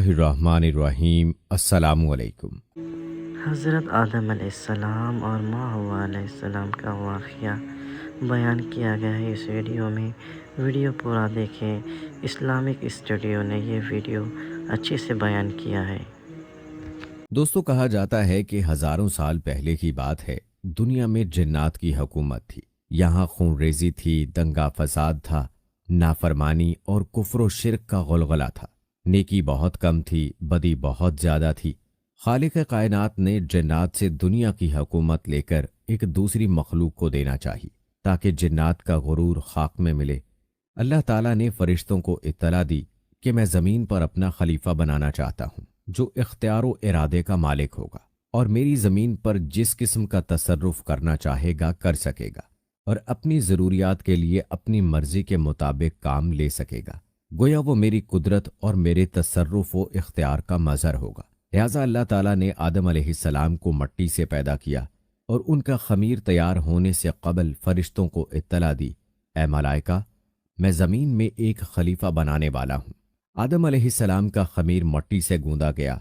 الرحمن الرحیم۔ السلام علیکم۔ حضرت آدم علیہ السلام اور ماں حوا علیہ السلام کا واقعہ بیان کیا گیا ہے اس ویڈیو میں۔ ویڈیو پورا دیکھیں۔ اسلامک اسٹوڈیو نے یہ ویڈیو اچھے سے بیان کیا ہے۔ دوستو، کہا جاتا ہے کہ ہزاروں سال پہلے کی بات ہے، دنیا میں جنات کی حکومت تھی۔ یہاں خون ریزی تھی، دنگا فساد تھا، نافرمانی اور کفر و شرک کا غلغلہ تھا۔ نیکی بہت کم تھی، بدی بہت زیادہ تھی۔ خالق کائنات نے جنات سے دنیا کی حکومت لے کر ایک دوسری مخلوق کو دینا چاہی تاکہ جنات کا غرور خاک میں ملے۔ اللہ تعالیٰ نے فرشتوں کو اطلاع دی کہ میں زمین پر اپنا خلیفہ بنانا چاہتا ہوں جو اختیار و ارادے کا مالک ہوگا اور میری زمین پر جس قسم کا تصرف کرنا چاہے گا کر سکے گا اور اپنی ضروریات کے لیے اپنی مرضی کے مطابق کام لے سکے گا۔ گویا وہ میری قدرت اور میرے تصرف و اختیار کا مظہر ہوگا۔ لہٰذا اللہ تعالیٰ نے آدم علیہ السلام کو مٹی سے پیدا کیا اور ان کا خمیر تیار ہونے سے قبل فرشتوں کو اطلاع دی، اے ملائکہ، میں زمین میں ایک خلیفہ بنانے والا ہوں۔ آدم علیہ السلام کا خمیر مٹی سے گوندا گیا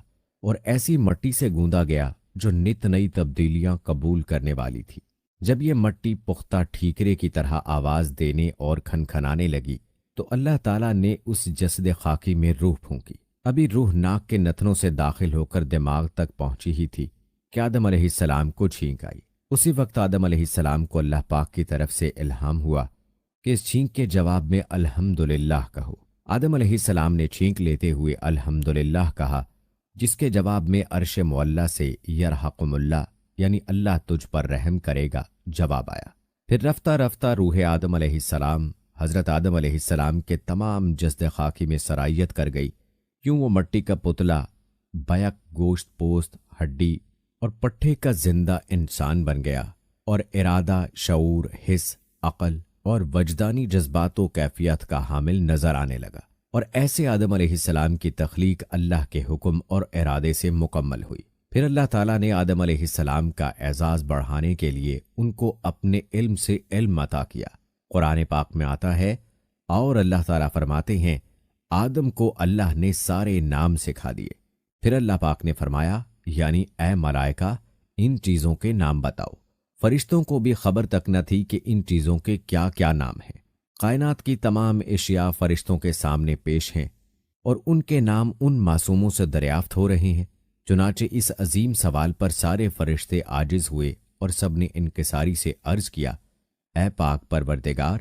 اور ایسی مٹی سے گوندا گیا جو نت نئی تبدیلیاں قبول کرنے والی تھی۔ جب یہ مٹی پختہ ٹھیکرے کی طرح آواز دینے اور کھنکھنانے لگی تو اللہ تعالیٰ نے اس جسد خاکی میں روح پھونکی۔ ابھی روح ناک کے نتنوں سے داخل ہو کر دماغ تک پہنچی ہی تھی کہ آدم علیہ السلام کو چھینک آئی۔ اسی وقت آدم علیہ السلام کو اللہ پاک کی طرف سے الہام ہوا کہ اس چھینک کے جواب میں الحمدللہ کہو۔ آدم علیہ السلام نے چھینک لیتے ہوئے الحمدللہ کہا، جس کے جواب میں عرش معلیٰ سے یرحقم اللہ یعنی اللہ تجھ پر رحم کرے گا جواب آیا۔ پھر رفتہ رفتہ روح آدم علیہ السلام حضرت آدم علیہ السلام کے تمام جسد خاکی میں سرایت کر گئی۔ کیوں وہ مٹی کا پتلا بیک گوشت پوست ہڈی اور پٹھے کا زندہ انسان بن گیا اور ارادہ، شعور، حس، عقل اور وجدانی جذبات و کیفیت کا حامل نظر آنے لگا۔ اور ایسے آدم علیہ السلام کی تخلیق اللہ کے حکم اور ارادے سے مکمل ہوئی۔ پھر اللہ تعالیٰ نے آدم علیہ السلام کا اعزاز بڑھانے کے لیے ان کو اپنے علم سے علم عطا کیا۔ قرآن پاک میں آتا ہے اور اللہ تعالیٰ فرماتے ہیں آدم کو اللہ نے سارے نام سکھا دیے۔ پھر اللہ پاک نے فرمایا یعنی اے ملائکہ، ان چیزوں کے نام بتاؤ۔ فرشتوں کو بھی خبر تک نہ تھی کہ ان چیزوں کے کیا کیا نام ہیں۔ کائنات کی تمام اشیاء فرشتوں کے سامنے پیش ہیں اور ان کے نام ان معصوموں سے دریافت ہو رہے ہیں۔ چنانچہ اس عظیم سوال پر سارے فرشتے عاجز ہوئے اور سب نے انکساری سے عرض کیا، اے پاک پروردگار،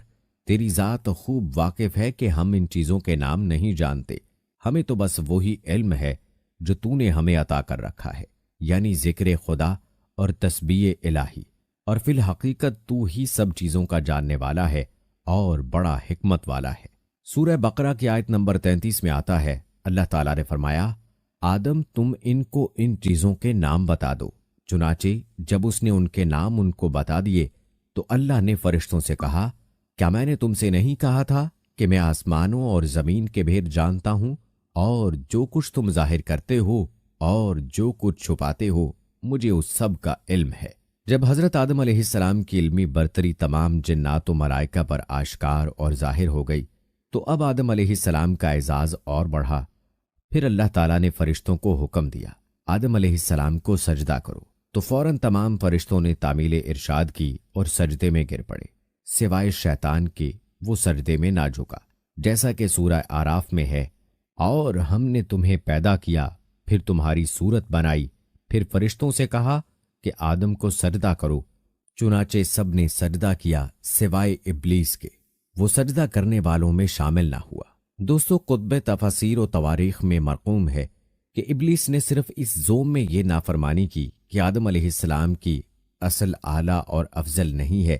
تیری ذات خوب واقف ہے کہ ہم ان چیزوں کے نام نہیں جانتے، ہمیں تو بس وہی علم ہے جو تو نے ہمیں عطا کر رکھا ہے، یعنی ذکر خدا اور تسبیح الہی، اور فی الحقیقت تو ہی سب چیزوں کا جاننے والا ہے اور بڑا حکمت والا ہے۔ سورہ بقرہ کی آیت نمبر 33 میں آتا ہے اللہ تعالیٰ نے فرمایا آدم تم ان کو ان چیزوں کے نام بتا دو۔ چنانچہ جب اس نے ان کے نام ان کو بتا دیے تو اللہ نے فرشتوں سے کہا، کیا میں نے تم سے نہیں کہا تھا کہ میں آسمانوں اور زمین کے بھید جانتا ہوں، اور جو کچھ تم ظاہر کرتے ہو اور جو کچھ چھپاتے ہو مجھے اس سب کا علم ہے۔ جب حضرت آدم علیہ السلام کی علمی برتری تمام جنات و ملائکہ پر آشکار اور ظاہر ہو گئی تو اب آدم علیہ السلام کا اعزاز اور بڑھا۔ پھر اللہ تعالیٰ نے فرشتوں کو حکم دیا آدم علیہ السلام کو سجدہ کرو، تو فوراً تمام فرشتوں نے تعمیل ارشاد کی اور سجدے میں گر پڑے، سوائے شیطان کے، وہ سجدے میں نہ جھکا، جیسا کہ سورہ آراف میں ہے، اور ہم نے تمہیں پیدا کیا، پھر تمہاری صورت بنائی، پھر فرشتوں سے کہا کہ آدم کو سجدہ کرو، چنانچہ سب نے سجدہ کیا سوائے ابلیس کے، وہ سجدہ کرنے والوں میں شامل نہ ہوا۔ دوستو، قطب تفاسیر و تواریخ میں مرقوم ہے کہ ابلیس نے صرف اس زوم میں یہ نافرمانی کی کہ آدم علیہ السلام کی اصل اعلیٰ اور افضل نہیں ہے،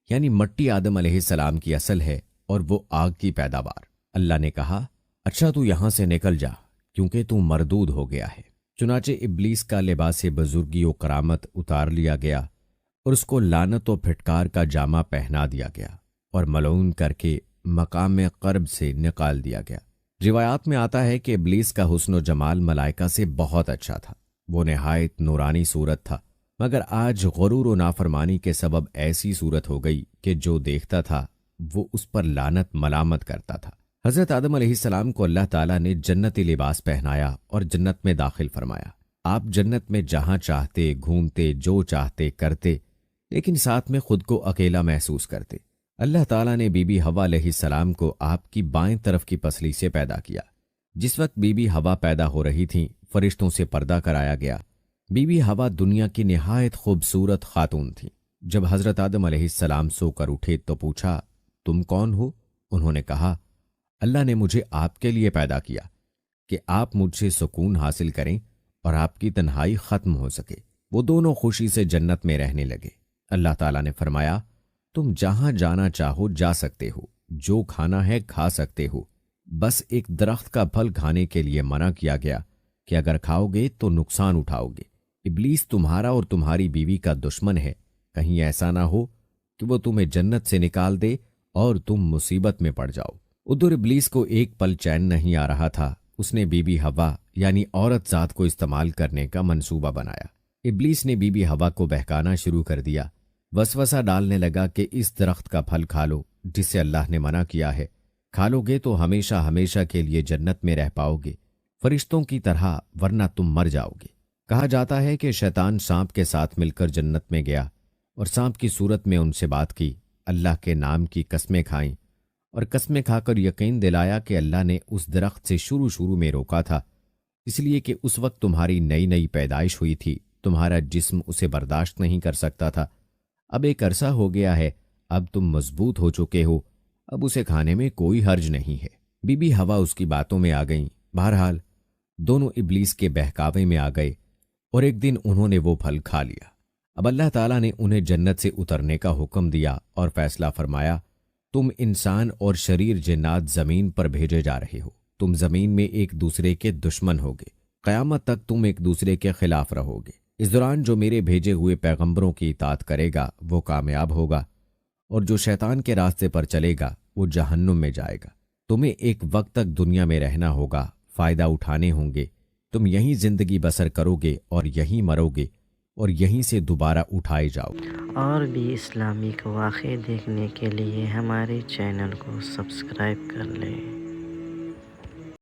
یعنی مٹی آدم علیہ السلام کی اصل ہے اور وہ آگ کی پیداوار۔ اللہ نے کہا اچھا تو یہاں سے نکل جا کیونکہ تو مردود ہو گیا ہے۔ چنانچہ ابلیس کا لباس بزرگی و کرامت اتار لیا گیا اور اس کو لعنت و پھٹکار کا جامہ پہنا دیا گیا اور ملعون کر کے مقام قرب سے نکال دیا گیا۔ روایات میں آتا ہے کہ ابلیس کا حسن و جمال ملائکہ سے بہت اچھا تھا، وہ نہایت نورانی صورت تھا، مگر آج غرور و نافرمانی کے سبب ایسی صورت ہو گئی کہ جو دیکھتا تھا وہ اس پر لعنت ملامت کرتا تھا۔ حضرت آدم علیہ السلام کو اللہ تعالیٰ نے جنتی لباس پہنایا اور جنت میں داخل فرمایا۔ آپ جنت میں جہاں چاہتے گھومتے، جو چاہتے کرتے، لیکن ساتھ میں خود کو اکیلا محسوس کرتے۔ اللہ تعالیٰ نے بی بی حوا علیہ السلام کو آپ کی بائیں طرف کی پسلی سے پیدا کیا۔ جس وقت بی بی حوا پیدا ہو رہی تھیں، فرشتوں سے پردہ کرایا گیا۔ بی بی حوا دنیا کی نہایت خوبصورت خاتون تھیں۔ جب حضرت آدم علیہ السلام سو کر اٹھے تو پوچھا، تم کون ہو؟ انہوں نے کہا، اللہ نے مجھے آپ کے لیے پیدا کیا کہ آپ مجھ سے سکون حاصل کریں اور آپ کی تنہائی ختم ہو سکے۔ وہ دونوں خوشی سے جنت میں رہنے لگے۔ اللہ تعالیٰ نے فرمایا، تم جہاں جانا چاہو جا سکتے ہو، جو کھانا ہے کھا سکتے ہو، بس ایک درخت کا پھل کھانے کے لیے منع کیا گیا کہ اگر کھاؤ گے تو نقصان اٹھاؤ گے۔ ابلیس تمہارا اور تمہاری بیوی کا دشمن ہے، کہیں ایسا نہ ہو کہ وہ تمہیں جنت سے نکال دے اور تم مصیبت میں پڑ جاؤ۔ ادھر ابلیس کو ایک پل چین نہیں آ رہا تھا۔ اس نے بی بی حوا یعنی عورت ذات کو استعمال کرنے کا منصوبہ بنایا۔ ابلیس نے بی بی حوا کو بہکانا شروع کر دیا، وسوسہ ڈالنے لگا کہ اس درخت کا پھل کھا لو جسے اللہ نے منع کیا ہے، کھا لو گے تو ہمیشہ ہمیشہ کے لیے جنت میں رہ پاؤ گے فرشتوں کی طرح، ورنہ تم مر جاؤ گے۔ کہا جاتا ہے کہ شیطان سانپ کے ساتھ مل کر جنت میں گیا اور سانپ کی صورت میں ان سے بات کی، اللہ کے نام کی قسمیں کھائیں اور قسمیں کھا کر یقین دلایا کہ اللہ نے اس درخت سے شروع میں روکا تھا، اس لیے کہ اس وقت تمہاری نئی نئی پیدائش ہوئی تھی، تمہارا جسم اسے برداشت نہیں کر سکتا تھا۔ اب ایک عرصہ ہو گیا ہے، اب تم مضبوط ہو چکے ہو، اب اسے کھانے میں کوئی حرج نہیں ہے۔ بی بی حوا اس کی باتوں میں آ گئیں۔ بہرحال دونوں ابلیس کے بہکاوے میں آ گئے اور ایک دن انہوں نے وہ پھل کھا لیا۔ اب اللہ تعالیٰ نے انہیں جنت سے اترنے کا حکم دیا اور فیصلہ فرمایا، تم انسان اور شریر جنات زمین پر بھیجے جا رہے ہو، تم زمین میں ایک دوسرے کے دشمن ہوگے، قیامت تک تم ایک دوسرے کے خلاف رہو گے۔ اس دوران جو میرے بھیجے ہوئے پیغمبروں کی اطاعت کرے گا وہ کامیاب ہوگا، اور جو شیطان کے راستے پر چلے گا وہ جہنم میں جائے گا۔ تمہیں ایک وقت تک دنیا میں رہنا ہوگا، فائدہ اٹھانے ہوں گے، تم یہیں زندگی بسر کرو گے اور یہیں مرو گے اور یہیں سے دوبارہ اٹھائے جاؤ گے۔ اور بھی اسلامک واقعے دیکھنے کے لیے ہمارے چینل کو سبسکرائب کر لیں۔